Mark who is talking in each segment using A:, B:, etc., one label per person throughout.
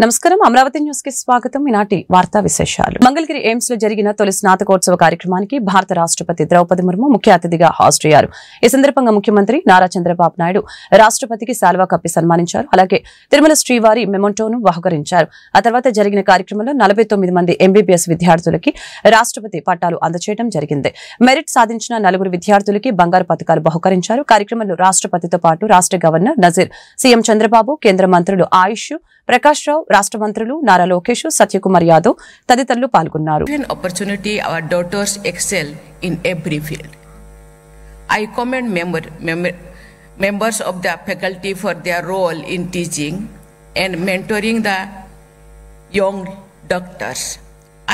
A: నమస్కారం అమరావతి న్యూస్ కి స్వాగతం ఈనాటి వార్తా విశేషాలు మంగళగిరి ఎయిమ్స్ లో జరిగిన తొలి స్నాతకోత్సవ కార్యక్రమానికి భారత రాష్ట్రపతి ద్రౌపది ముర్ము ముఖ్య అతిథిగా హాజరయ్యారు ఈ సందర్భంగా ముఖ్యమంత్రి నారా చంద్రబాబు నాయుడు రాష్ట్రపతికి శాల్వా కప్పి సన్మానించారు అలాగే తిరుమల శ్రీవారి మెమోంటోను బహుకరించారు ఆ తర్వాత జరిగిన కార్యక్రమంలో 49 మంది ఎంబీబీఎస్ విద్యార్థులకి రాష్ట్రపతి పట్టాలు అందజేయడం జరిగింది మెరిట్ సాధించిన 4 విద్యార్థులకి బంగారు పతకాలు బహుకరించారు కార్యక్రమంలో రాష్ట్రపతితో పాటు రాష్ట్ర గవర్నర్ నజీర్ సీఎం చంద్రబాబు కేంద్ర మంత్రులు ఆయుష్ ప్రకాష్ రావు రాష్ట్ర మంత్రులు నారా లోకేష్ సత్యకుమార్ యాదవ్ తదితరులు పాల్గొన్నారు.
B: Opportunity our daughters excel in every field. I commend members of the faculty for their role in teaching and mentoring the young doctors.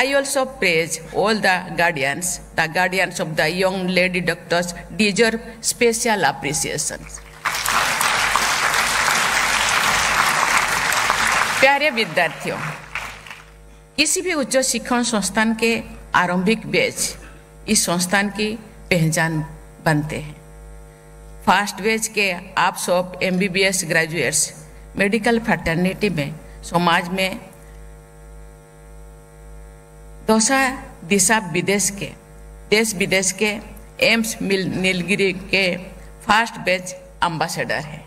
B: I also praise all the guardians of the young lady doctors deserve special appreciation. प्यारे विद्यार्थियों, किसी भी उच्च शिक्षण संस्थान के आरंभिक batch इस संस्थान की पहचान बनते हैं। फर्स्ट बैच के आप सब एमबीबीएस ग्रेजुएट्स मेडिकल फ्रेटर्निटी में समाज में दिशा देश विदेश के एम्स नीलगिरी के फर्स्ट बैच एम्बेसडर हैं।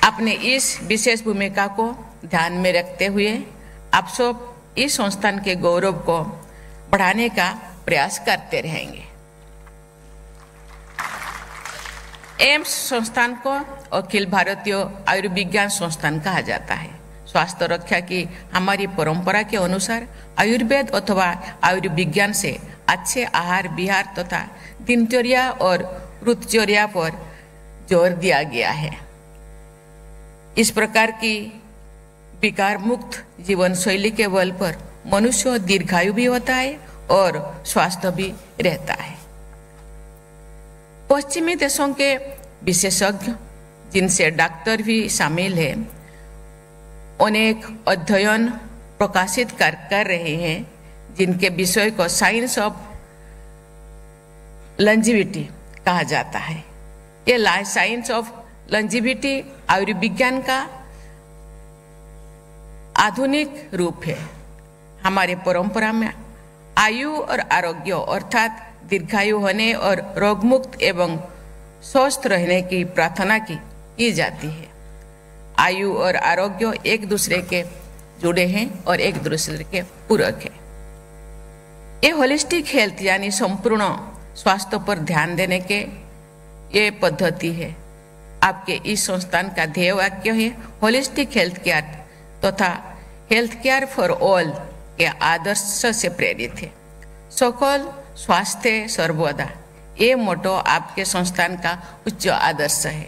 B: अपने इस विशेष भूमिका को ध्यान में रखते हुए आप सब इस संस्थान के गौरव को बढ़ाने का प्रयास करते रहेंगे। एम्स संस्थान को अखिल भारतीय आयुर्विज्ञान संस्थान कहा जाता है। स्वास्थ्य रक्षा की हमारी परंपरा के अनुसार आयुर्वेद अथवा आयुर्विज्ञान से अच्छे आहार विहार तथा दिनचर्या और ऋतुचर्या पर जोर दिया गया है। इस प्रकार की विकार मुक्त जीवन शैली के बल पर मनुष्य दीर्घायु भी होता है और स्वस्थ भी रहता है। पश्चिमी देशों के विशेषज्ञ जिनसे डॉक्टर भी शामिल हैं अनेक अध्ययन प्रकाशित कर रहे हैं जिनके विषय को साइंस ऑफ लॉन्जेविटी कहा जाता है। ये साइंस ऑफ लॉन्जेविटी आयुर्विज्ञान का आधुनिक रूप है। हमारे परंपरा में आयु और आरोग्य अर्थात दीर्घायु होने और रोगमुक्त एवं स्वस्थ रहने की प्रार्थना की जाती है। आयु और आरोग्य एक दूसरे के जुड़े हैं और एक दूसरे के पूरक है। ये होलिस्टिक हेल्थ यानी संपूर्ण स्वास्थ्य पर ध्यान देने के ये पद्धति है। आपके इस संस्थान का ध्येय वाक्य है होलिस्टिक हेल्थ केयर तथा हेल्थ केयर फॉर ऑल के आदर्श से प्रेरित है। सकल स्वास्थ्य सर्वदा ये मोटो आपके संस्थान का उच्च आदर्श है।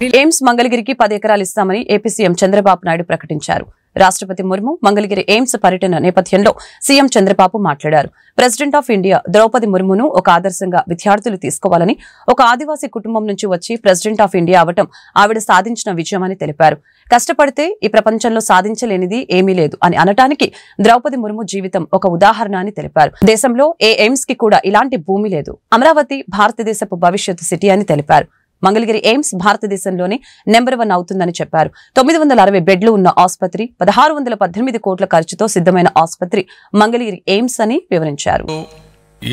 A: ఎయిమ్స్ మంగళగిరికి 10 ఎకరాలు ఇస్తామని ఏపీ సీఎం చంద్రబాబు నాయుడు ప్రకటించారు రాష్ట్రపతి ముర్ము మంగళగిరి ఎయిమ్స్ పర్యటన నేపథ్యంలో సీఎం చంద్రబాబు మాట్లాడారు ప్రెసిడెంట్ ఆఫ్ ఇండియా ద్రౌపది ముర్మును ఒక ఆదర్శంగా విద్యార్థులు తీసుకోవాలని ఒక ఆదివాసీ కుటుంబం నుంచి వచ్చి ప్రెసిడెంట్ ఆఫ్ ఇండియా అవటం ఆవిడ సాధించిన విజయమని తెలిపారు కష్టపడితే ఈ ప్రపంచంలో సాధించలేనిది ఏమీ లేదు అని అనటానికి ద్రౌపది ముర్ము జీవితం ఒక ఉదాహరణ అని తెలిపారు దేశంలో ఏ ఎయిమ్స్ కి కూడా ఇలాంటి భూమి లేదు అమరావతి భారతదేశపు భవిష్యత్తు సిటీ అని తెలిపారు మంగళగిరి ఎయిమ్స్ భారతదేశంలోనే నెంబర్ 1 అవుతుందని చెప్పారు 960 బెడ్లు ఉన్న ఆసుపత్రి 1618 కోట్ల ఖర్చుతో సిద్ధమైన ఆసుపత్రి మంగళగిరి ఎయిమ్స్ అని వివరించారు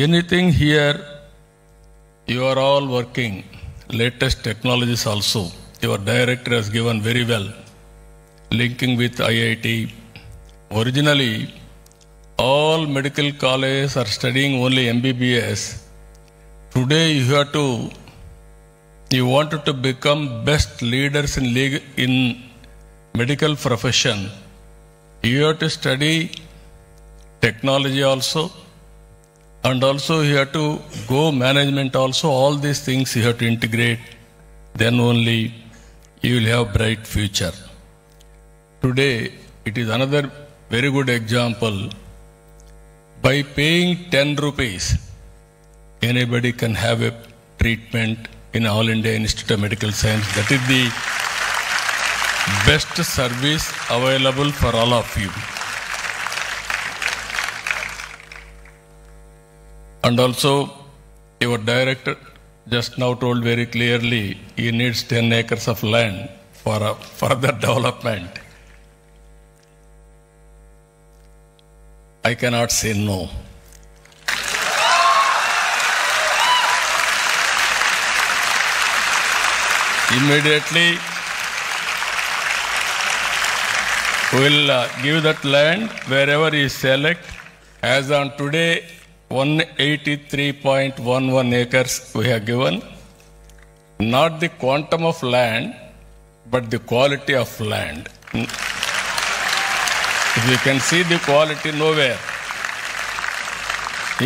C: anything here you are all working latest technologies also your director has given very well linking with IIT originally all medical colleges are studying only MBBS today you have to You wanted to become best leaders in medical profession. You have to study technology also, and also you have to go management also. All these things you have to integrate. Then only you will have bright future. Today it is another very good example. By paying 10 rupees, anybody can have a treatment in All India Institute of Medical Science. That is the best service available for all of you. And also your director just now told very clearly he needs 10 acres of land for further development. I cannot say no. Immediately we will give that land wherever he select. As on today, 183.11 acres we have given. Not the quantum of land, but the quality of land. If you can see the quality nowhere.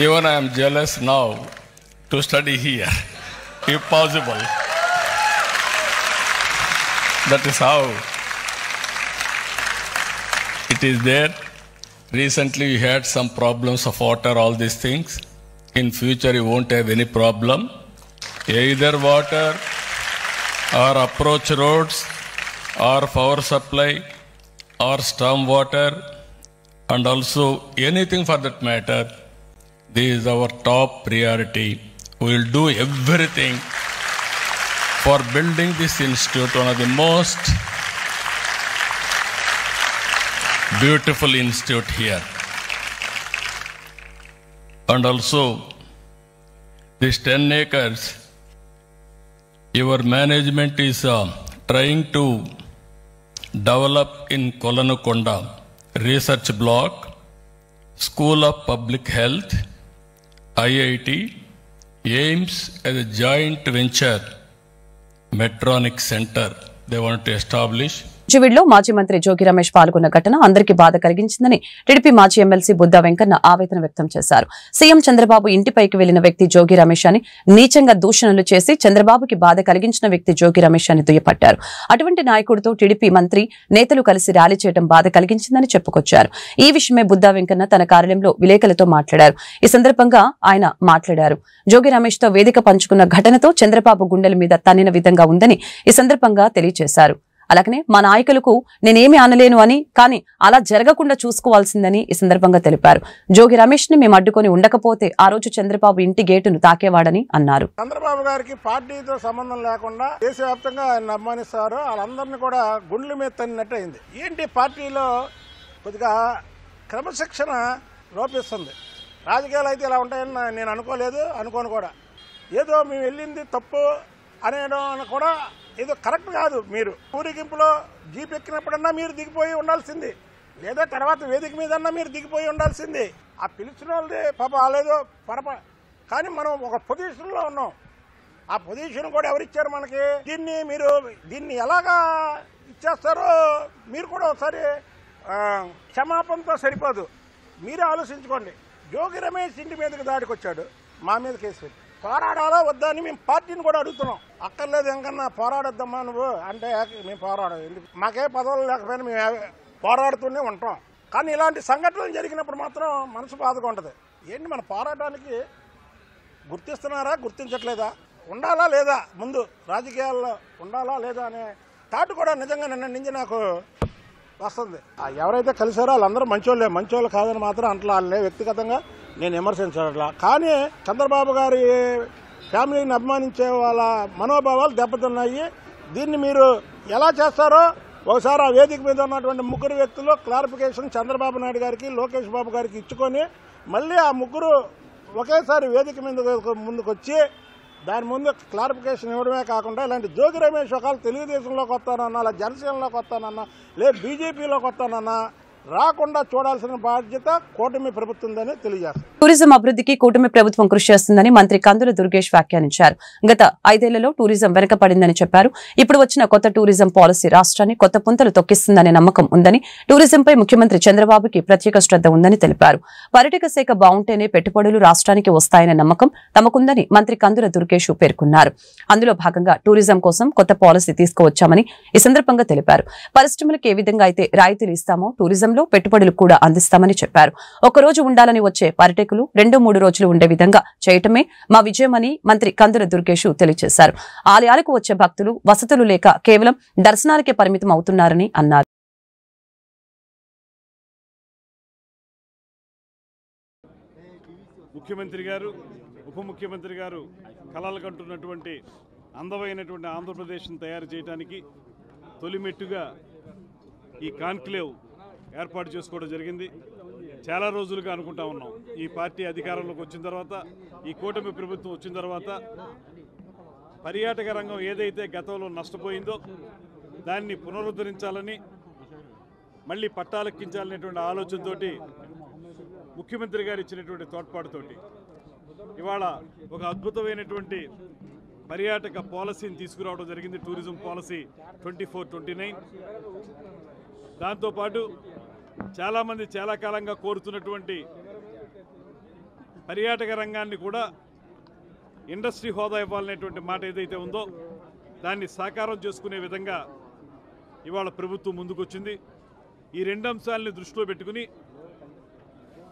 C: Even I am jealous now to study here, if possible. That is how it is there. Recently we had some problems of water, all these things. In future you won't have any problem. Either water or approach roads or power supply or storm water and also anything for that matter. This is our top priority. We will do everything for building this institute, one of the most beautiful institute here. And also, this 10 acres, your management is trying to develop in Kolanakonda research block, School of Public Health, IIT, AIMS as a joint venture, Medtronic Center, they want to establish.
A: జీవిడ్లో మాజీ మంత్రి జోగి రమేష్ పాల్గొన్న ఘటన అందరికీ బాధ కలిగించిందని TDP మాజీ MLC Buddha Venkanna ఆవేదన వ్యక్తం చేశారు. సీఎం చంద్రబాబు ఇంటిపైకి వెళ్లిన వ్యక్తి జోగి రమేష్ అని, నీచంగా దూషణలు చేసి చంద్రబాబుకి బాధ కలిగించిన వ్యక్తి జోగి రమేష్ అని దుయ్యపట్టారు. అటువంటి నాయకుడితో టీడీపీ మంత్రి నేతలు కలిసి ర్యాలీ చేయడం బాధ కలిగించిందని చెప్పుకొచ్చారు. ఈ విషయమే బుద్దా వెంకన్న తన కార్యాలయంలో విలేకరులతో మాట్లాడారు. ఈ సందర్భంగా ఆయన మాట్లాడారు. జోగి రమేష్ తో వేదిక పంచుకున్న ఘటనతో చంద్రబాబు గుండెల మీద తన్నిన విధంగా ఉందని ఈ సందర్భంగా తెలియజేశారు. అలాగనే మా నాయకులకు నేనేమి అనలేను అని, కానీ అలా జరగకుండా చూసుకోవాల్సిందని ఈ సందర్భంగా తెలిపారు. జోగి రమేష్ ని మేము అడ్డుకొని ఉండకపోతే ఆ రోజు చంద్రబాబు ఇంటి గేటును తాకేవాడని అన్నారు.
D: చంద్రబాబు గారికి పార్టీతో సంబంధం లేకుండా దేశవ్యాప్తంగా ఆయన అభిమానిస్తారు. వాళ్ళందరినీ కూడా గుండెల మీద తన్నినట్టు అయింది. ఏంటి పార్టీలో కొద్దిగా క్రమశిక్షణ లోపిస్తుంది. రాజకీయాలు అయితే ఇలా ఉంటాయని నేను అనుకోను కూడా. ఏదో మేము వెళ్ళింది తప్పు అనేయడం కూడా ఏదో కరెక్ట్ కాదు. మీరు ఊరేగింపులో జీప్ ఎక్కినప్పుడన్నా మీరు దిగిపోయి ఉండాల్సింది, లేదా తర్వాత వేదిక మీదన్నా మీరు దిగిపోయి ఉండాల్సింది. ఆ పిలిచిన వాళ్ళది పాప అలేదో కానీ మనం ఒక పొజిషన్లో ఉన్నాం. ఆ పొజిషన్ కూడా ఎవరిచ్చారు మనకి? దీన్ని ఎలాగా ఇచ్చేస్తారో మీరు కూడా ఒకసారి క్షమాపణతో సరిపోదు. మీరే ఆలోచించుకోండి. జోగి రమేష్ ఇంటి మీదకి దాడికి వచ్చాడు, మా మీద కేసు పెట్టి. పోరాడాలా వద్దా అని మేము పార్టీని కూడా అడుగుతున్నాం. అక్కర్లేదు ఎంకన్నా పోరాడొద్దమ్మా నువ్వు అంటే మేము పోరాడం ఎందుకు? మాకే పదవులు లేకపోయినా మేము పోరాడుతూనే ఉంటాం. కానీ ఇలాంటి సంఘటనలు జరిగినప్పుడు మాత్రం మనసు బాధగా ఉంటుంది. ఏంటి మన పోరాటానికి గుర్తిస్తున్నారా, గుర్తించట్లేదా? ఉండాలా లేదా, ముందు రాజకీయాల్లో ఉండాలా లేదా అనే థాట్ కూడా నిజంగా నిన్న నుంచి నాకు వస్తుంది. ఎవరైతే కలిసారో వాళ్ళందరూ మంచోళ్ళు కాదని మాత్రం అంటలా. వాళ్ళే వ్యక్తిగతంగా నేను విమర్శించట్లా. కానీ చంద్రబాబు గారి ఫ్యామిలీని అభిమానించే వాళ్ళ మనోభావాలు దెబ్బతిన్నాయి. దీన్ని మీరు ఎలా చేస్తారో ఒకసారి ఆ వేదిక మీద ఉన్నటువంటి ముగ్గురు వ్యక్తులు క్లారిఫికేషన్ చంద్రబాబు నాయుడు గారికి, లోకేష్ బాబు గారికి ఇచ్చుకొని మళ్ళీ ఆ ముగ్గురు ఒకేసారి వేదిక మీద ముందుకు వచ్చి దాని ముందు క్లారిఫికేషన్ ఇవ్వడమే కాకుండా ఇలాంటి జోగి రమేష్ ఒకవేళ తెలుగుదేశంలోకి వస్తానన్నా, లేదా జనసేనలోకి వస్తానన్నా, లేదా బీజేపీలోకి వస్తానన్నా రాకుండా చూడాల్సిన బాధ్యత కూటమి ప్రభుత్వందని తెలియజేస్తారు.
A: టూరిజం అభివృద్ధికి కూటమి ప్రభుత్వం కృషి చేస్తుందని మంత్రి కందుల దుర్గేష్ వ్యాఖ్యానించారు. గత 5 ఏళ్లలో టూరిజం వెనుకపడిందని చెప్పారు. ఇప్పుడు వచ్చిన కొత్త టూరిజం పాలసీ రాష్ట్రాన్ని కొత్త పుంతలు తొక్కిస్తుందనే నమ్మకం ఉందని, టూరిజంపై ముఖ్యమంత్రి చంద్రబాబుకి ప్రత్యేక శ్రద్ధ ఉందని తెలిపారు. పర్యాటక శాఖ బాగుంటేనే పెట్టుబడులు రాష్ట్రానికి వస్తాయనే నమ్మకం తమకుందని మంత్రి కందుల దుర్గేష్ పేర్కొన్నారు. అందులో భాగంగా టూరిజం కోసం కొత్త పాలసీ తీసుకువచ్చామని ఈ సందర్భంగా తెలిపారు. పరిశ్రమలకు ఏ విధంగా అయితే రాయితీలు ఇస్తామో టూరిజంలో పెట్టుబడులు కూడా అందిస్తామని చెప్పారు. ఒకరోజు ఉండాలని వచ్చే పర్యాటకులు 2-3 రోజులు ఉండే విధంగా చేయటమే మా విజయమని మంత్రి కందుల దుర్గేష్ తెలియజేశారు. ఆలయాలకు వచ్చే భక్తులు వసతులు లేక కేవలం దర్శనాలకే పరిమితం అవుతున్నారని అన్నారు.
E: ముఖ్యమంత్రి గారు, ఉప ముఖ్యమంత్రి గారు కలలు కంటున్నటువంటి అందమైనటువంటి ఆంధ్రప్రదేశ్ను తయారు చేయడానికి తొలిమెట్టుగా ఈ కాన్క్లేవ్ ఏర్పాటు చేసుకోవడం జరిగింది. చాలా రోజులుగా అనుకుంటా ఉన్నాం, ఈ పార్టీ అధికారంలోకి వచ్చిన తర్వాత, ఈ కూటమి ప్రభుత్వం వచ్చిన తర్వాత పర్యాటక రంగం ఏదైతే గతంలో నష్టపోయిందో దాన్ని పునరుద్ధరించాలని, మళ్ళీ పట్టాలెక్కించాలనేటువంటి ఆలోచనతోటి ముఖ్యమంత్రి గారు ఇచ్చినటువంటి తోడ్పాటుతోటి ఇవాళ ఒక అద్భుతమైనటువంటి పర్యాటక పాలసీని తీసుకురావడం జరిగింది, టూరిజం పాలసీ 24-29. దాంతోపాటు చాలామంది చాలా కాలంగా కోరుతున్నటువంటి పర్యాటక రంగాన్ని కూడా ఇండస్ట్రీ హోదా ఇవ్వాలనేటువంటి మాట ఏదైతే ఉందో దాన్ని సాకారం చేసుకునే విధంగా ఇవాళ ప్రభుత్వం ముందుకొచ్చింది. ఈ రెండు అంశాలని దృష్టిలో పెట్టుకుని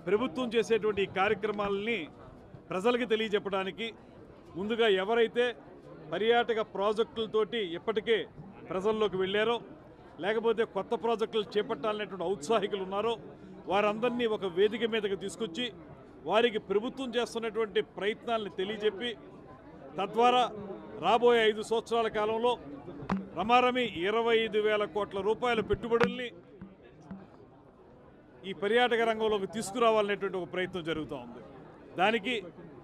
E: ప్రభుత్వం చేసేటువంటి ఈ కార్యక్రమాలని ప్రజలకు తెలియజెప్పడానికి ముందుగా ఎవరైతే పర్యాటక ప్రాజెక్టులతోటి ఇప్పటికే ప్రజల్లోకి వెళ్ళారో, లేకపోతే కొత్త ప్రాజెక్టులు చేపట్టాలనేటువంటి ఔత్సాహికులు ఉన్నారో వారందరినీ ఒక వేదిక మీదకి తీసుకొచ్చి వారికి ప్రభుత్వం చేస్తున్నటువంటి ప్రయత్నాలను తెలియజెప్పి తద్వారా రాబోయే 5 సంవత్సరాల కాలంలో రమారమి 25,000 కోట్ల రూపాయల పెట్టుబడుల్ని ఈ పర్యాటక రంగంలోకి తీసుకురావాలనేటువంటి ఒక ప్రయత్నం జరుగుతూ ఉంది. దానికి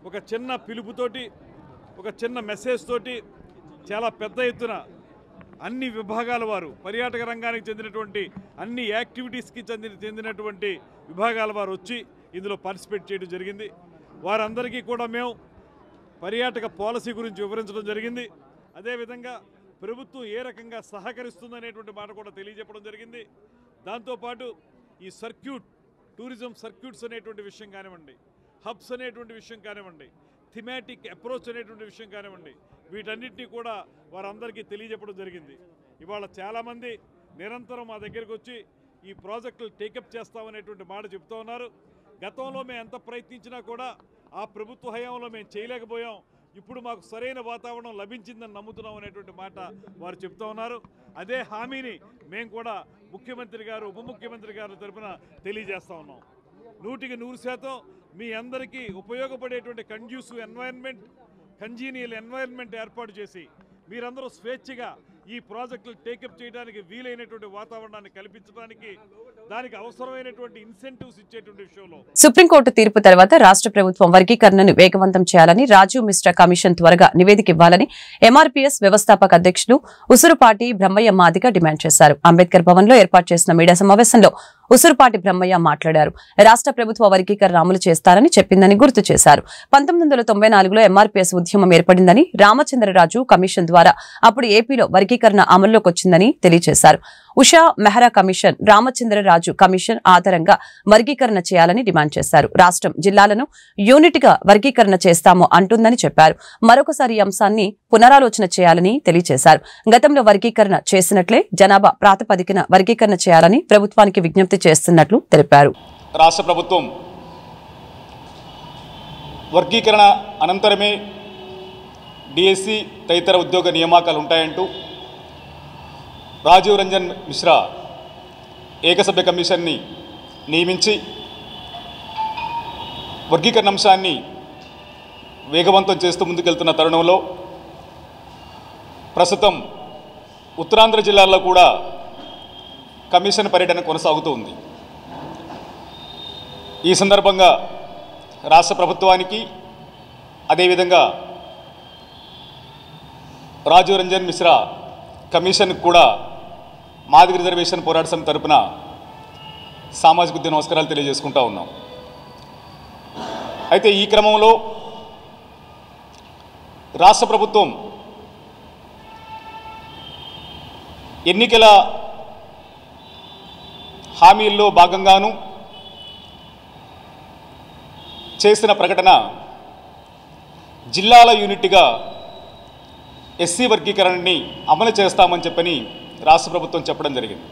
E: ఒక చిన్న పిలుపుతోటి, ఒక చిన్న మెసేజ్ తోటి చాలా పెద్ద ఎత్తున అన్ని విభాగాల వారు, పర్యాటక రంగానికి చెందినటువంటి అన్ని యాక్టివిటీస్కి చెందినటువంటి విభాగాల వారు వచ్చి ఇందులో పార్టిసిపేట్ చేయడం జరిగింది. వారందరికీ కూడా మేము పర్యాటక పాలసీ గురించి వివరించడం జరిగింది. అదేవిధంగా ప్రభుత్వం ఏ రకంగా సహకరిస్తుందనేటువంటి మాట కూడా తెలియజెప్పడం జరిగింది. దాంతోపాటు ఈ టూరిజం సర్క్యూట్స్ అనేటువంటి విషయం కానివ్వండి, హబ్స్ అనేటువంటి విషయం కానివ్వండి, థిమాటిక్ అప్రోచ్ అనేటువంటి విషయం కానివ్వండి, వీటన్నిటినీ కూడా వారందరికీ తెలియజెప్పడం జరిగింది. ఇవాళ చాలామంది నిరంతరం మా దగ్గరికి వచ్చి ఈ ప్రాజెక్టులు టేకప్ చేస్తామనేటువంటి మాట చెప్తూ ఉన్నారు. గతంలో మేము ఎంత ప్రయత్నించినా కూడా ఆ ప్రభుత్వ హయాంలో మేము చేయలేకపోయాం, ఇప్పుడు మాకు సరైన వాతావరణం లభించిందని నమ్ముతున్నాం అనేటువంటి మాట వారు చెప్తూ ఉన్నారు. అదే హామీని మేము కూడా ముఖ్యమంత్రి గారు, ఉప ముఖ్యమంత్రి గారి తరఫున తెలియజేస్తూ ఉన్నాం. 100% మీ అందరికీ ఉపయోగపడేటువంటి కంజీనియల్ ఎన్వైరన్మెంట్ ఏర్పాటు చేసి మీరందరూ స్వేచ్ఛగా ఈ ప్రాజెక్టులు టేకప్ చేయడానికి వీలైనటువంటి వాతావరణాన్ని కల్పించడానికి, దానికి అవసరమైనటువంటి ఇన్సెంటివ్స్ ఇచ్చేటువంటి విషయంలో
A: సుప్రీంకోర్టు తీర్పు తర్వాత రాష్ట్ర ప్రభుత్వం వర్గీకరణను వేగవంతం చేయాలని, రాజీవ్ మిశ్రా కమిషన్ త్వరగా నివేదిక ఇవ్వాలని ఎంఆర్పీఎస్ వ్యవస్థాపక అధ్యక్షులు ఉసురుపాటి బ్రహ్మయ్య మాదిగ డిమాండ్ చేశారు. అంబేద్కర్ భవన్ లో ఏర్పాటు చేసిన మీడియా సమావేశంలో ఉసురుపాటి బ్రహ్మయ్య మాట్లాడారు. రాష్ట్ర ప్రభుత్వ వర్గీకరణ అమలు చేస్తారని చెప్పిందని గుర్తు చేశారు. 1994లో ఎంఆర్పీఎస్ ఉద్యమం ఏర్పడిందని, రామచంద్రరాజు కమిషన్ ద్వారా అప్పుడు ఏపీలో వర్గీకరణ అమల్లోకి వచ్చిందని తెలియజేశారు. ఉషా మెహ్రా కమిషన్, రామచంద్రరాజు కమిషన్ ఆధారంగా వర్గీకరణ చేయాలని డిమాండ్ చేశారు. రాష్ట్రం జిల్లాలను యూనిట్ గా వర్గీకరణ చేస్తాము అంటుందని చెప్పారు. మరొకసారి ఈ అంశాన్ని పునరాలోచన చేయాలని తెలియజేశారు. గతంలో వర్గీకరణ చేసినట్లే జనాభా ప్రాతిపదికన వర్గీకరణ చేయాలని ప్రభుత్వానికి విజ్ఞప్తి చేస్తున్నట్లు తెలిపారు.
F: రాష్ట్ర ప్రభుత్వం వర్గీకరణ అనంతరమే డిఎస్సి తదితర ఉద్యోగ నియామకాలు ఉంటాయంటూ రాజీవ్ రంజన్ మిశ్రా ఏకసభ్య కమిషన్ని నియమించి వర్గీకరణ అంశాన్ని వేగవంతం చేస్తూ ముందుకెళ్తున్న తరుణంలో ప్రస్తుతం ఉత్తరాంధ్ర జిల్లాల్లో కూడా కమిషన్ పర్యటన కొనసాగుతూ ఉంది. ఈ సందర్భంగా రాష్ట్ర ప్రభుత్వానికి, అదేవిధంగా రాజీవ్ రంజన్ మిశ్రా కమిషన్కి కూడా మాదిగ రిజర్వేషన్ పోరాట సమితి తరపున సామాజిక ఉద్యమ నమస్కారాలు తెలియజేసుకుంటూ ఉన్నాం. అయితే ఈ క్రమంలో రాష్ట్ర ప్రభుత్వం ఎన్నికల హామీల్లో భాగంగాను చేసిన ప్రకటన జిల్లాల యూనిట్గా ఎస్సీ వర్గీకరణని అమలు చేస్తామని చెప్పని రాష్ట్ర ప్రభుత్వం చెప్పడం జరిగింది.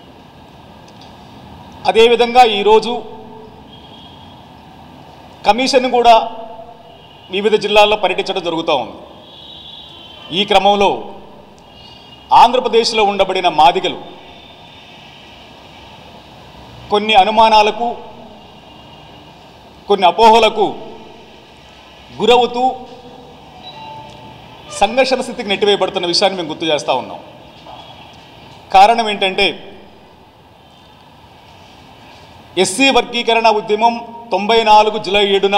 F: అదేవిధంగా ఈరోజు కమిషన్ కూడా వివిధ జిల్లాల్లో పర్యటించడం జరుగుతూ ఉంది. ఈ క్రమంలో ఆంధ్రప్రదేశ్లో ఉండబడిన మాదిగలు కొన్ని అనుమానాలకు, కొన్ని అపోహలకు గురవుతూ సంఘర్షణ స్థితికి నెట్టివేయబడుతున్న విషయాన్ని మేము గుర్తు చేస్తూ ఉన్నాం. కారణం ఏంటంటే ఎస్సీ వర్గీకరణ ఉద్యమం 94 జూలై 7న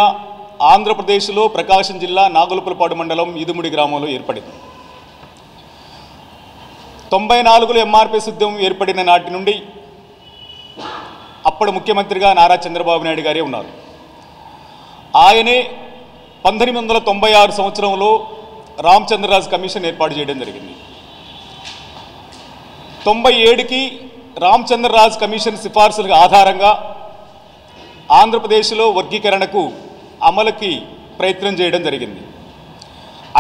F: ఆంధ్రప్రదేశ్లో ప్రకాశం జిల్లా నాగులపులపాడు మండలం ఈదుముడి గ్రామంలో ఏర్పడింది. 94లో ఎంఆర్పిఎస్ ఉద్యమం ఏర్పడిన నాటి నుండి అప్పుడు ముఖ్యమంత్రిగా నారా చంద్రబాబు నాయుడు గారే ఉన్నారు. ఆయనే 1996 సంవత్సరంలో రామచంద్రరాజు కమిషన్ ఏర్పాటు చేయడం జరిగింది. 97కి రామచంద్రరాజు కమిషన్ సిఫార్సుల ఆధారంగా ఆంధ్రప్రదేశ్లో వర్గీకరణకు అమలుకి ప్రయత్నం చేయడం జరిగింది.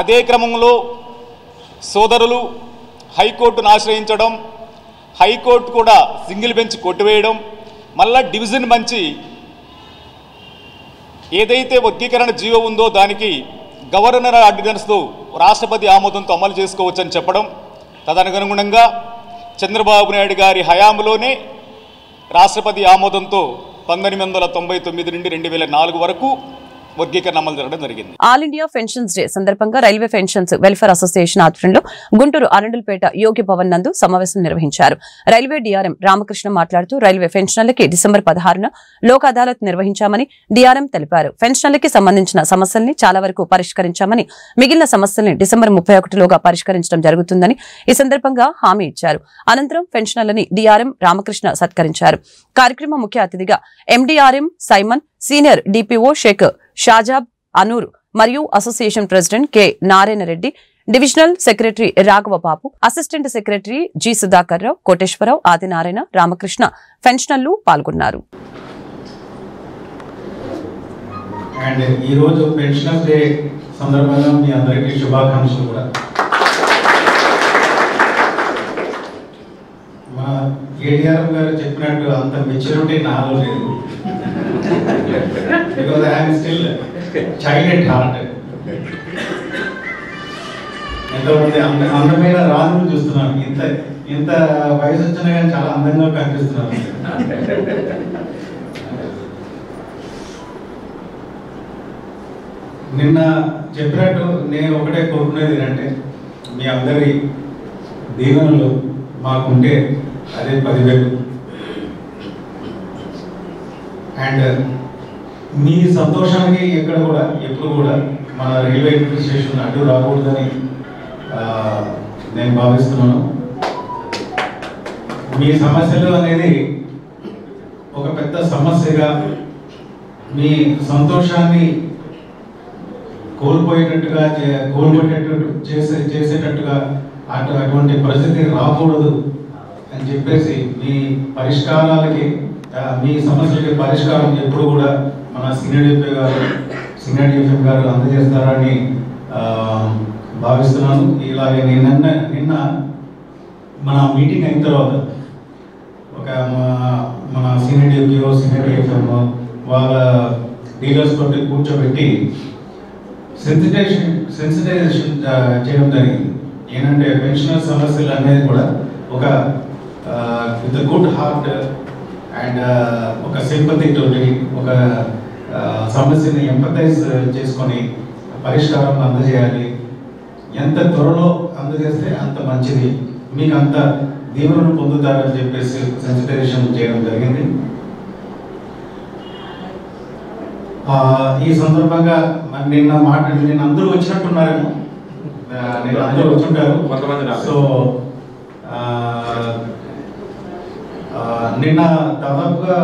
F: అదే క్రమంలో సోదరులు హైకోర్టును ఆశ్రయించడం, హైకోర్టు కూడా సింగిల్ బెంచ్ కొట్టివేయడం, మళ్ళా డివిజన్ బెంచ్ ఏదైతే వర్గీకరణ జీవో ఉందో దానికి గవర్నర్ ఆర్డినెన్స్తో రాష్ట్రపతి ఆమోదంతో అమలు చేసుకోవచ్చని చెప్పడం, తదనుగుణంగా చంద్రబాబు నాయుడు గారి హయాంలోనే రాష్ట్రపతి ఆమోదంతో 1999 నుండి 2004 వరకు వర్గీకరణ అమలు జరగడం జరిగింది.
A: ఆల్ ఇండియా పెన్షన్స్ డే సందర్భంగా రైల్వే పెన్షన్స్ వెల్ఫేర్ అసోసియేషన్ ఆధ్వర్యంలో గుంటూరు అరండల్పేట యోగి భవన్ నందు సమావేశం నిర్వహించారు. రైల్వే డీఆర్ఎం రామకృష్ణ మాట్లాడుతూ రైల్వే పెన్షనర్లకి డిసెంబర్ 16న లోక్ అదాలత్ నిర్వహించామని డీఆర్ఎం తెలిపారు. పెన్షనర్లకి సంబంధించిన సమస్యల్ని చాలా వరకు పరిష్కరించామని, మిగిలిన సమస్యల్ని డిసెంబర్ 31లోగా పరిష్కరించడం జరుగుతుందని ఈ సందర్భంగా హామీ ఇచ్చారు. అనంతరం పెన్షనర్లని డీఆర్ఎం రామకృష్ణ సత్కరించారు. కార్యక్రమ ముఖ్య అతిథిగా ADRM Simon, senior DPO Sheikh Shajab Anoor మరియు association president K Narayana Reddy, divisional secretary Raghava Babu, assistant secretary G Sudhakar Rao, Koteswararao, Adinarayana, Ramakrishna పెన్షనర్లు పాల్గొన్నారు.
G: అండ్ ఈ రోజు పెన్షనర్స్ డే సందర్భంగా మీ అందరికీ శుభాకాంక్షలు కూడా. మా ఏడీఆర్ఎం గారు చెప్పినట్టు అంత మెచ్యూరిటీ నాలో లేదు. Because I am still child at heart. ఎంతమంది అందమైన రాజులు చూస్తున్నాను. ఇంత వయసు వచ్చినా కానీ చాలా అందంగా కనిపిస్తున్నాను. నిన్న చెప్పినట్టు నేను ఒకటే కోరుకునేది ఏంటంటే మీ అందరి దీవెనలు మాకుంటే అదే 10,000. అండ్ మీ సంతోషానికి ఎక్కడ కూడా ఎప్పుడు కూడా మన రైల్వే అడ్మినిస్ట్రేషన్ అడ్డు రాకూడదని నేను భావిస్తున్నాను. మీ సమస్యలు అనేది ఒక పెద్ద సమస్యగా, మీ సంతోషాన్ని చేసేటట్టుగా అటువంటి పరిస్థితి రాకూడదు అని చెప్పేసి మీ పరిష్కారాలకి, మీ సమస్యలకి పరిష్కారం ఎప్పుడు కూడా మన సీనియర్ డిఎఫ్ఎం గారు అందజేస్తారని భావిస్తున్నాను. ఇలాగే నిన్న మన మీటింగ్ అయిన తర్వాత ఒక మన సీనియర్ డిఎఫ్ఓ, సీనియర్ డిఎఫ్ఎం వాళ్ళ డీలర్స్ తోటి కూర్చోబెట్టి సెన్సిటైజేషన్ చేయడం జరిగింది. ఏంటంటే పెన్షనర్ సమస్యలు అనేది కూడా ఒక విత్ గుడ్ హార్ట్ అండ్ ఒక సింపతి తోటి ఒక సమస్యని ఎంపథైజ్ చేసుకొని పరిష్కారం అందజేయాలి. ఎంత త్వరలో అందజేస్తే అంత మంచిది, మీకు అంత దీవెనలు పొందుతారని చెప్పేసి సెన్సిటైజేషన్ చేయడం జరిగింది. ఈ సందర్భంగా నిన్న అందరూ వచ్చినట్టున్నారేమో, నిన్న అందరూ వచ్చుంటారు. సో నిన్న దాదాపుగా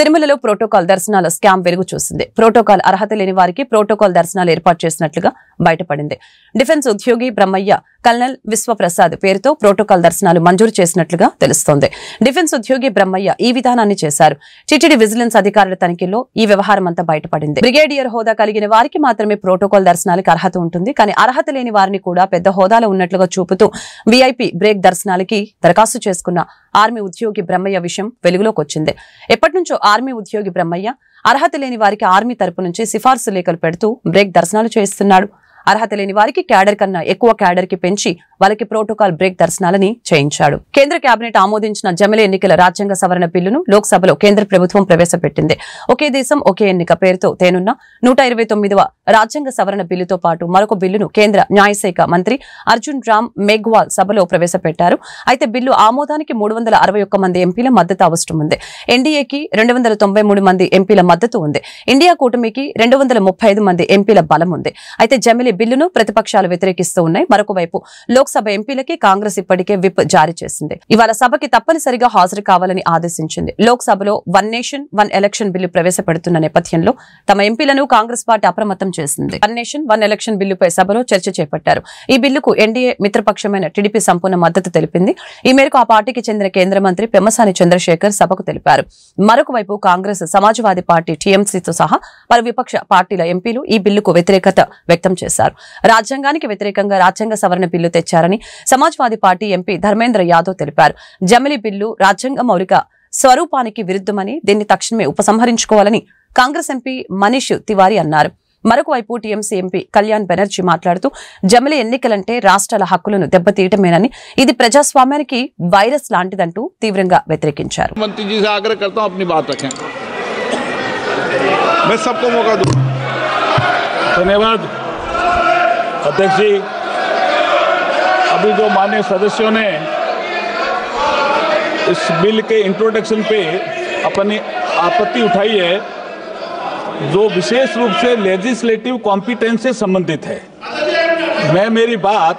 A: తిరుమలలో ప్రోటోకాల్ దర్శనాల స్కామ్ వెలుగు చూసింది. ప్రోటోకాల్ అర్హత లేని వారికి ప్రోటోకాల్ దర్శనాలు ఏర్పాటు చేసినట్లుగా బయటపడింది. డిఫెన్స్ ఉద్యోగి బ్రహ్మయ్య కల్నల్ విశ్వప్రసాద్ పేరుతో ప్రోటోకాల్ దర్శనాలు మంజూరు చేసినట్లుగా తెలుస్తోంది. డిఫెన్స్ ఉద్యోగి బ్రహ్మయ్య ఈ విధానాన్ని చేశారు. టీటీడీ విజిలెన్స్ అధికారుల తనిఖీల్లో ఈ వ్యవహారం అంతా బయటపడింది. బ్రిగేడియర్ హోదా కలిగిన వారికి మాత్రమే ప్రోటోకాల్ దర్శనాలకు అర్హత ఉంటుంది. కానీ అర్హత లేని వారిని కూడా పెద్ద హోదాలో ఉన్నట్లుగా చూపుతూ వీఐపీ బ్రేక్ దర్శనాలకి దరఖాస్తు చేసుకున్న ఆర్మీ ఉద్యోగి బ్రహ్మయ్య విషయం వెలుగులోకి వచ్చింది. ఎప్పటి నుంచో ఆర్మీ ఉద్యోగి బ్రహ్మయ్య అర్హత లేని వారికి ఆర్మీ తరపు నుంచి సిఫార్సు లేఖలు పెడుతూ బ్రేక్ దర్శనాలు చేస్తున్నాడు. అర్హత లేని వారికి క్యాడర్ కన్నా ఎక్కువ క్యాడర్ కి పెంచి వాళ్ళకి ప్రోటోకాల్ బ్రేక్ దర్శనాలని చేయించాడు. కేంద్ర కేబినెట్ ఆమోదించిన జమిలి ఎన్నికల రాజ్యాంగ సవరణ బిల్లును లోక్సభలో కేంద్ర ప్రభుత్వం ప్రవేశపెట్టింది. ఒకే దేశం ఒకే ఎన్నిక పేరుతో తేనున్న 129వ రాజ్యాంగ సవరణ బిల్లుతో పాటు మరొక బిల్లును కేంద్ర న్యాయశాఖ మంత్రి అర్జున్ రామ్ మేఘ్వాల్ సభలో ప్రవేశపెట్టారు. అయితే బిల్లు ఆమోదానికి 361 మంది ఎంపీల మద్దతు అవసరం ఉంది. ఎన్డీఏకి 293 మంది ఎంపీల మద్దతు ఉంది. ఇండియా కూటమికి 235 మంది ఎంపీల బలం ఉంది. అయితే జమిలి బిల్లును ప్రతిపక్షాలు వ్యతిరేకిస్తూ ఉన్నాయి. మరొక వైపు లోక్సభ ఎంపీలకి కాంగ్రెస్ ఇప్పటికే విప్ జారీ చేసింది. ఇవాళ సభకి తప్పనిసరిగా హాజరు కావాలని ఆదేశించింది. లోక్సభలో one nation one election bill ప్రవేశపెడుతున్న నేపథ్యంలో తమ ఎంపీలను కాంగ్రెస్ పార్టీ అప్రమత్తం చేసింది. వన్ నేషన్ వన్ ఎలక్షన్ బిల్లుపై సభలో చర్చ చేపట్టారు. ఈ బిల్లుకు ఎన్డీఏ మిత్రపక్షమైన టీడీపీ సంపూర్ణ మద్దతు తెలిపింది. ఈ మేరకు ఆ పార్టీకి చెందిన కేంద్ర మంత్రి పెమ్మసాని చంద్రశేఖర్ సభకు తెలిపారు. మరొక వైపు కాంగ్రెస్, సమాజ్వాదీ పార్టీ, టీఎంసీతో సహా పలు విపక్ష పార్టీల ఎంపీలు ఈ బిల్లుకు వ్యతిరేకత వ్యక్తం చేశారు. రాజ్యాంగానికి వ్యతిరేకంగా రాజ్యాంగ సవరణ బిల్లు తెచ్చారని సమాజ్వాదీ పార్టీ ఎంపీ ధర్మేంద్ర యాదవ్ తెలిపారు. జమిలి బిల్లు రాజ్యాంగ మౌలిక స్వరూపానికి విరుద్ధమని, దీన్ని తక్షణమే ఉపసంహరించుకోవాలని కాంగ్రెస్ ఎంపీ మనీష్ తివారీ అన్నారు. మరొక వైపు టీఎంసీ ఎంపీ కళ్యాణ్ బెనర్జీ మాట్లాడుతూ జమిలి ఎన్నికలంటే రాష్ట్రాల హక్కులను దెబ్బతీయటమేనని, ఇది ప్రజాస్వామ్యానికి వైరస్ లాంటిదంటూ తీవ్రంగా వ్యతిరేకించారు.
H: धन्यवाद अध्यक्ष जी। अभी जो माननीय सदस्यों ने इस बिल के इंट्रोडक्शन पे अपनी आपत्ति उठाई है, जो विशेष रूप से लेजिस्लेटिव कॉम्पिटेंस से संबंधित है, मैं मेरी बात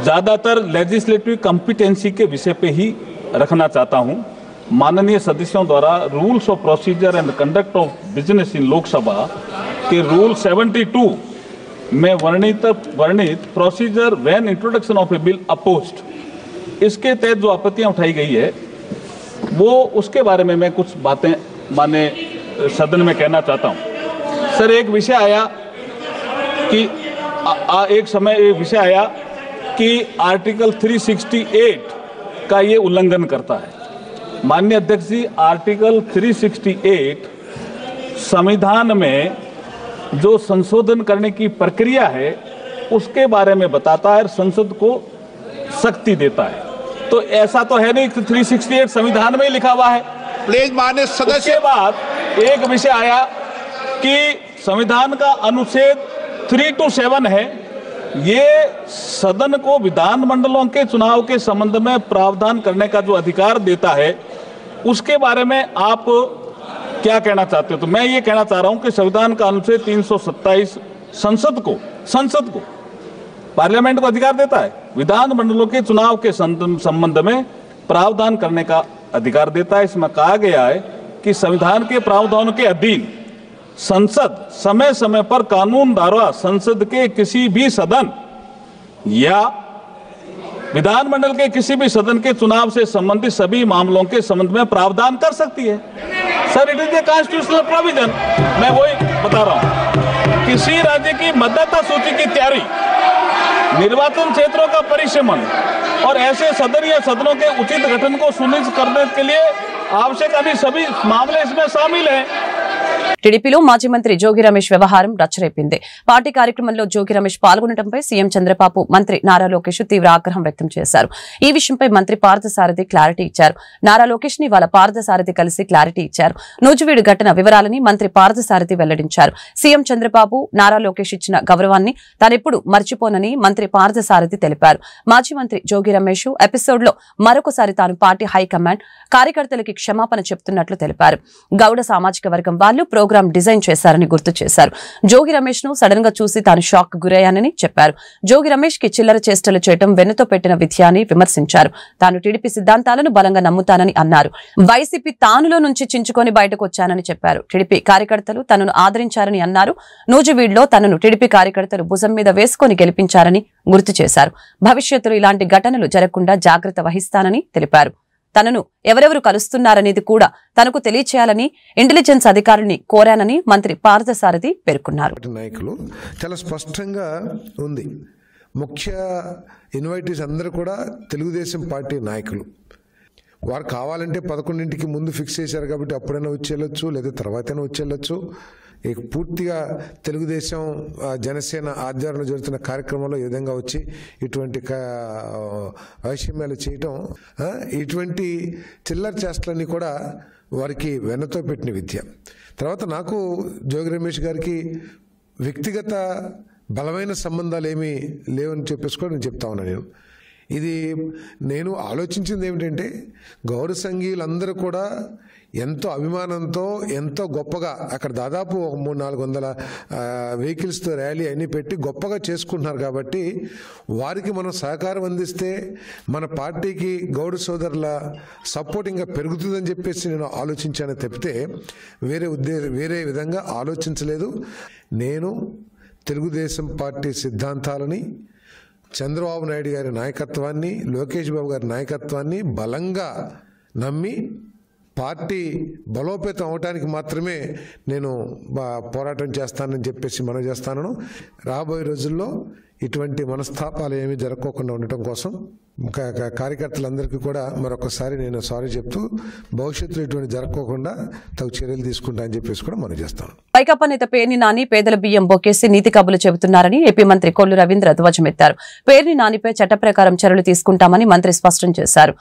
H: ज़्यादातर लेजिस्लेटिव कॉम्पिटेंसी के विषय पे ही रखना चाहता हूँ। माननीय सदस्यों द्वारा rules of procedure and conduct of business in Lok Sabha के रूल 72 में वर्णित procedure when introduction of A bill opposed, इसके तहत जो आपत्तियां उठाई गई है वो उसके बारे में मैं कुछ बातें माने सदन में कहना चाहता हूं। सर, एक विषय आया कि एक समय ये विषय आया कि आर्टिकल 368 का ये उल्लंघन करता है। माननीय अध्यक्ष जी, आर्टिकल 368 संविधान में जो संशोधन करने की प्रक्रिया है उसके बारे में बताता है, संसद को शक्ति देता है। तो ऐसा तो है नहीं कि 368 संविधान में ही लिखा हुआ है। प्लीज माननीय सदस्य। के बाद एक विषय आया कि संविधान का अनुच्छेद 327 है, ये सदन को विधानमंडलों के चुनाव के संबंध में प्रावधान करने का जो अधिकार देता है, उसके बारे में आप क्या कहना चाहते हो? तो मैं ये कहना चाह रहा हूं कि संविधान का अनुच्छेद 327 संसद को पार्लियामेंट को अधिकार देता है, विधानमंडलों के चुनाव के संबंध में प्रावधान करने का अधिकार देता है। इसमें कहा गया है कि संविधान के प्रावधानों के अधीन संसद समय समय पर कानून द्वारा संसद के किसी भी सदन या विधानमंडल के किसी भी सदन के चुनाव से संबंधित सभी मामलों के संबंध में प्रावधान कर सकती है। Sir, it is a constitutional provision. मैं वही बता रहा हूं। किसी राज्य की मतदाता सूची की तैयारी, निर्वाचन क्षेत्रों का परिसीमन और ऐसे सदन या सदनों के उचित गठन को सुनिश्चित करने के लिए आवश्यक अभी सभी मामले इसमें शामिल हैं।
A: టీడీపీలో మాజీ మంత్రి జోగి రమేష్ వ్యవహారం రచ్చరేపింది. పార్టీ కార్యక్రమంలో జోగి రమేష్ పాల్గొనడంపై సీఎం చంద్రబాబు, మంత్రి నారా లోకేష్ తీవ్ర ఆగ్రహం వ్యక్తం చేశారు. ఈ విషయంపై మంత్రి పార్థసారథి క్లారిటీ ఇచ్చారు. నారా లోకేష్ ని వాళ్ళ పార్థసారథి కలిసి క్లారిటీ ఇచ్చారు. నూజివీడు ఘటన వివరాలని మంత్రి పార్థసారథి వెల్లడించారు. సీఎం చంద్రబాబు, నారా లోకేష్ ఇచ్చిన గౌరవాన్ని తానెప్పుడు మర్చిపోనని మంత్రి పార్థసారథి తెలిపారు. మాజీ మంత్రి జోగి రమేష్ ఎపిసోడ్ లో మరొకసారి తాను పార్టీ హైకమాండ్ కార్యకర్తలకి క్షమాపణ చెప్తున్నట్లు తెలిపారు. గౌడ సామాజిక వర్గం వాళ్ళు ప్రోగ్రాం డిజైన్ చేశారని గుర్తు చేశారు. జోగి రమేష్ ను సడన్ గా చూసి తాను షాక్ గురయ్యానని చెప్పారు. జోగి రమేష్ కి చిల్లర చేష్టలు చేయడం వెన్నుతో పెట్టిన విద్య అని విమర్శించారు. తాను టీడీపీ సిద్ధాంతాలను బలంగా నమ్ముతానని అన్నారు. వైసీపీ తానులో నుంచి చించుకొని బయటకు వచ్చానని చెప్పారు. టీడీపీ కార్యకర్తలు తనను ఆదరించారని అన్నారు. నూజివీడులో తనను టీడీపీ కార్యకర్తలు భుజం మీద వేసుకొని గెలిపించారని గుర్తు చేశారు. భవిష్యత్తులో ఇలాంటి ఘటనలు జరగకుండా జాగ్రత్త వహిస్తానని తెలిపారు. తనను ఎవరెవరు కలుస్తున్నారనేది కూడా తనకు తెలియచేయాలని ఇంటెలిజెన్స్ అధికారుల్ని కోరానని మంత్రి పార్థసారథి పేర్కొన్నారు.
I: నాయకులు చాలా స్పష్టంగా ఉంది. ముఖ్య ఇన్వైటీస్ అందరూ కూడా తెలుగుదేశం పార్టీ నాయకులు. వారు కావాలంటే 11ంటికి ముందు ఫిక్స్ చేశారు కాబట్టి అప్పుడైనా వచ్చేయచ్చు, లేదా తర్వాతైనా వచ్చేయచ్చు. పూర్తిగా తెలుగుదేశం జనసేన ఆధ్వర్యంలో జరుగుతున్న కార్యక్రమంలో ఈ విధంగా వచ్చి ఇటువంటి వైషమ్యాలు చేయటం, ఇటువంటి చిల్లర చేష్టలన్నీ కూడా వారికి వెన్నతో పెట్టిన విద్య. తర్వాత నాకు జోగి రమేష్ గారికి వ్యక్తిగత బలమైన సంబంధాలు ఏమీ లేవని చెప్పేసి కూడా నేను చెప్తా ఉన్నాను. నేను ఆలోచించింది ఏమిటంటే గౌర సంఘీయులందరూ కూడా ఎంతో అభిమానంతో ఎంతో గొప్పగా అక్కడ దాదాపు 300-400 వెహికల్స్తో ర్యాలీ అన్నీ పెట్టి గొప్పగా చేసుకుంటున్నారు. కాబట్టి వారికి మనం సహకారం అందిస్తే మన పార్టీకి గౌడ సోదరుల సపోర్ట్ ఇంకా పెరుగుతుందని చెప్పేసి నేను ఆలోచించాను తప్పితే వేరే విధంగా ఆలోచించలేదు. నేను తెలుగుదేశం పార్టీ సిద్ధాంతాలని, చంద్రబాబు నాయుడు గారి నాయకత్వాన్ని, లోకేష్ బాబు గారి నాయకత్వాన్ని బలంగా నమ్మి పార్టీ బలోపేతం అవడానికి మాత్రమే నేను పోరాటం చేస్తానని చెప్పేసి మనం చేస్తాను. రాబోయే రోజుల్లో ఇటువంటి మనస్తాపాలు ఏమీ జరగకుండా ఉండటం కోసం కార్యకర్తలందరికీ కూడా మరొకసారి నేను సారీ చెప్తూ భవిష్యత్తులో ఇటువంటి జరగకుండా తగు చర్యలు తీసుకుంటా అని చెప్పేసి కూడా మనం చేస్తాను.
A: వైకాపా నేత పేర్ని నాని పేదల బియ్యం బొక్కేసి నీతి కబులు చెబుతున్నారని ఏపీ మంత్రి కొల్లు రవీంద్ర ధ్వజమెత్తారు. పేర్ని నానిపై చట్ట ప్రకారం చర్యలు తీసుకుంటామని మంత్రి స్పష్టం చేశారు.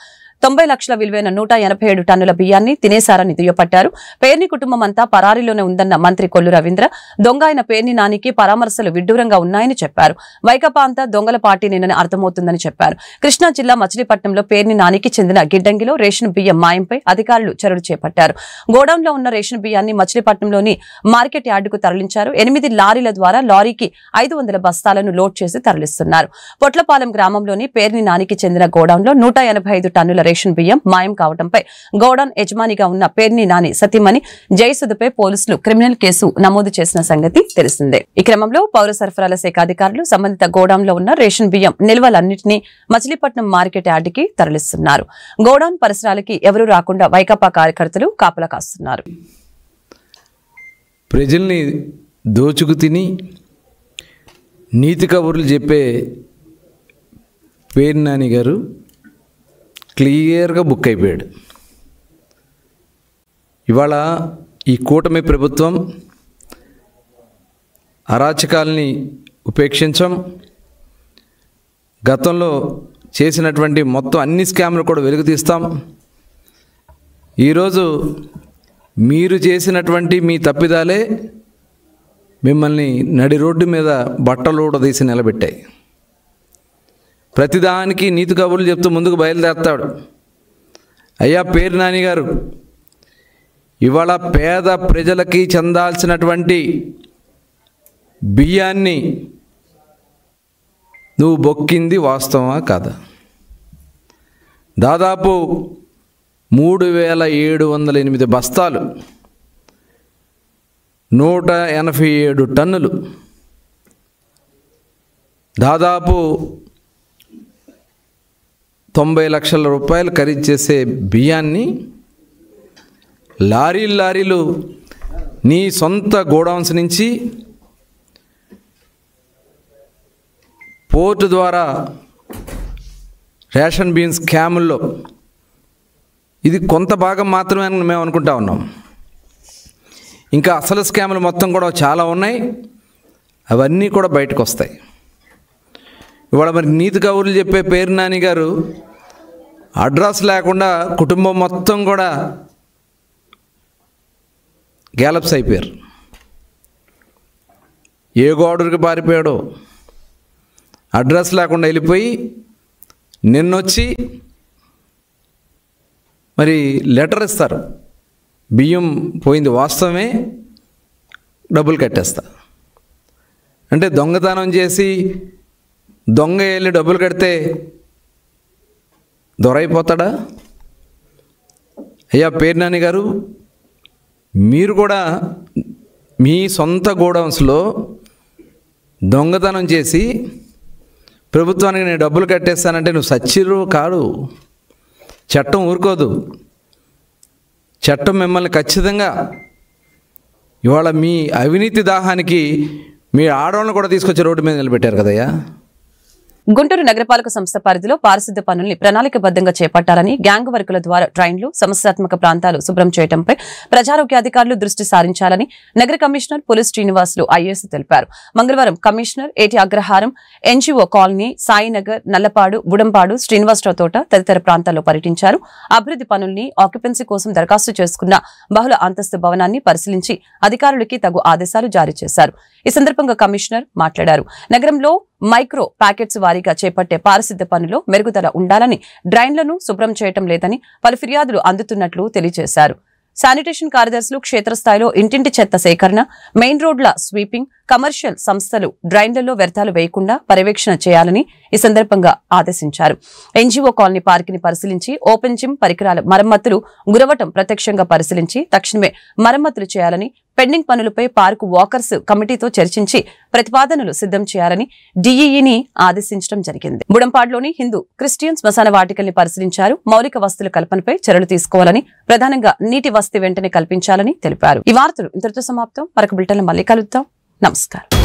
A: 90 లక్షల విలువైన 187 టన్నుల బియ్యాన్ని తినేశారని దుయ్యపట్టారు. పేర్ని కుటుంబం అంతా పరారీలోనే ఉందన్న మంత్రి కొల్లు రవీంద్ర దొంగ అయిన పేర్ని నానికి పరామర్శలు విడ్డూరంగా ఉన్నాయని చెప్పారు. వైకాపా అంతా దొంగల పార్టీనేనని అర్థమవుతుందని చెప్పారు. కృష్ణా జిల్లా మచిలీపట్నంలో పేర్ని నానికి చెందిన గిడ్డంగిలో రేషన్ బియ్యం మాయంపై అధికారులు చర్యలు చేపట్టారు. గోడౌన్లో ఉన్న రేషన్ బియ్యాన్ని మచిలీపట్నంలోని మార్కెట్ యార్డుకు తరలించారు. 8 లారీల ద్వారా లారీకి 500 బస్తాలను లోడ్ చేసి తరలిస్తున్నారు. పొట్లపాలెం గ్రామంలోని పేర్ని నానికి చెందిన గోడౌన్లో 185 టన్నుల రేషన్ బియ్యం మాయం కావడంపై గోడౌన్ యజమానిగా ఉన్న పేర్ని నాని సతీమణి జయసుధపై పోలీసులు క్రిమినల్ కేసు నమోదు చేసిన సంగతి తెలిసిందే. ఈ క్రమంలో పౌర సరఫరాల శాఖ అధికారులు సంబంధిత గోడౌన్ లో ఉన్న రేషన్ బియ్యం నిల్వలన్నింటినీ మచిలీపట్నం మార్కెట్ యార్డుకి తరలిస్తున్నారు. గోడౌన్ పరిసరాలకి ఎవరూ రాకుండా వైకాపా కార్యకర్తలు కాపలా కాస్తున్నారు.
J: ప్రజల్ని దోచుకు తిని నీతి కబుర్లు చెప్పే పేర్ని నాని గారు క్లియర్గా బుక్ అయిపోయాడు. ఇవాళ ఈ కూటమి ప్రభుత్వం అరాచకాల్ని ఉపేక్షించం, గతంలో చేసినటువంటి మొత్తం అన్ని స్కామ్లు కూడా వెలుగు తీస్తాం. ఈరోజు మీరు చేసినటువంటి మీ తప్పిదాలే మిమ్మల్ని నడి రోడ్డు మీద బట్టలు తీసి నిలబెట్టాయి. ప్రతిదానికి నీతి కబుర్లు చెప్తూ ముందుకు బయలుదేరతాడు. అయ్యా పేర్ని నాని గారు, ఇవాళ పేద ప్రజలకి చెందాల్సినటువంటి బియ్యాన్ని నువ్వు బొక్కింది వాస్తవమా కాదా? దాదాపు 3708 బస్తాలు, 187 టన్నులు, దాదాపు 90 లక్షల రూపాయలు ఖరీదు చేసే బియ్యాన్ని లారీలు నీ సొంత గోడౌన్స్ నుంచి పోర్టు ద్వారా రేషన్ బియ్యం స్కాముల్లో ఇది కొంత భాగం మాత్రమే మేము అనుకుంటా ఉన్నాం. ఇంకా అసలు స్కాములు మొత్తం కూడా చాలా ఉన్నాయి. అవన్నీ కూడా బయటకు వస్తాయి. ఇవాళ మరి నీతి కబుర్లు చెప్పే పేర్ని నాని గారు అడ్రస్ లేకుండా కుటుంబం మొత్తం కూడా గ్యాలప్స్ అయిపోయారు. ఏ గోడూరికి పారిపోయాడో అడ్రస్ లేకుండా వెళ్ళిపోయి నిన్నొచ్చి మరి లెటర్ ఇస్తారు, బియ్యం పోయింది వాస్తవమే, డబ్బులు కట్టేస్తా అంటే దొంగతనం చేసి దొంగ వెళ్ళి డబ్బులు కడితే దొరైపోతాడా? అయ్యా పేర్ని నాని గారు, మీరు కూడా మీ సొంత గోడౌన్స్లో దొంగతనం చేసి ప్రభుత్వానికి నేను డబ్బులు కట్టేస్తానంటే నువ్వు సచ్చిరు కాదు. చట్టం ఊరుకోదు. చట్టం మిమ్మల్ని ఖచ్చితంగా ఇవాళ మీ అవినీతి దాహానికి మీ ఆడవాళ్ళని కూడా తీసుకొచ్చి రోడ్డు మీద నిలబెట్టారు కదయ్యా.
A: గుంటూరు నగరపాలక సంస్థ పరిధిలో పారిశుద్ధ్య పనుల్ని ప్రణాళికబద్దంగా చేపట్టాలని గ్యాంగ్ వర్కుల ద్వారా డ్రైన్లు, సమస్యాత్మక ప్రాంతాలు శుభ్రం చేయడంపై ప్రజారోగ్య అధికారులు దృష్టి సారించాలని నగర కమిషనర్ పులిస్ శ్రీనివాసులు ఐఏఎస్ తెలిపారు. మంగళవారం కమిషనర్ ఏటి అగ్రహారం, ఎన్జీఓ కాలనీ, సాయినగర్, నల్లపాడు, బుడంపాడు, శ్రీనివాసరావు తోట తదితర ప్రాంతాల్లో పర్యటించారు. అభివృద్ది పనుల్ని ఆక్యుపెన్సీ కోసం దరఖాస్తు చేసుకున్న బహుళ అంతస్తు భవనాన్ని పరిశీలించి అధికారులకి తగు ఆదేశాలు జారీ చేశారు. ఈ సందర్భంగా కమిషనర్ మాట్లాడారు. నగరంలో మైక్రో ప్యాకెట్స్ వారీగా చేపట్టే పారిశుద్ధ్య పనుల్లో మెరుగుదల ఉండాలని, డ్రైన్లను శుభ్రం చేయటం లేదని పలు ఫిర్యాదులు అందుతున్నట్లు తెలియజేశారు. శానిటేషన్ కార్యదర్శులు క్షేత్రస్థాయిలో ఇంటింటి చెత్త సేకరణ, మెయిన్ రోడ్ల స్వీపింగ్, కమర్షియల్ సంస్థలు డ్రైన్లలో వ్యర్థాలు వేయకుండా పర్యవేక్షణ చేయాలని ఈ సందర్భంగా ఆదేశించారు. ఎన్జీఓ కాలనీ పార్క్ ని పరిశీలించి ఓపెన్ జిమ్ పరికరాల మరమ్మతులు గురవటం ప్రత్యక్షంగా పరిశీలించి తక్షణమే మరమ్మతులు చేయాలని, పెండింగ్ పనులపై పార్కు వాకర్స్ కమిటీతో చర్చించి ప్రతిపాదనలు సిద్ధం చేయాలని డీఈఈని ఆదేశించడం జరిగింది. బుడంపాడులోని హిందూ క్రిస్టియన్ శ్మశాన వాటికల్ని పరిశీలించారు. మౌలిక వసతుల కల్పనపై చర్యలు తీసుకోవాలని, ప్రధానంగా నీటి వసతి వెంటనే కల్పించాలని తెలిపారు. ఈ వార్తలు ఇంతటితో సమాప్తం. మరొక బులెటిన్లో మళ్ళీ కలుద్దాం. నమస్కారం.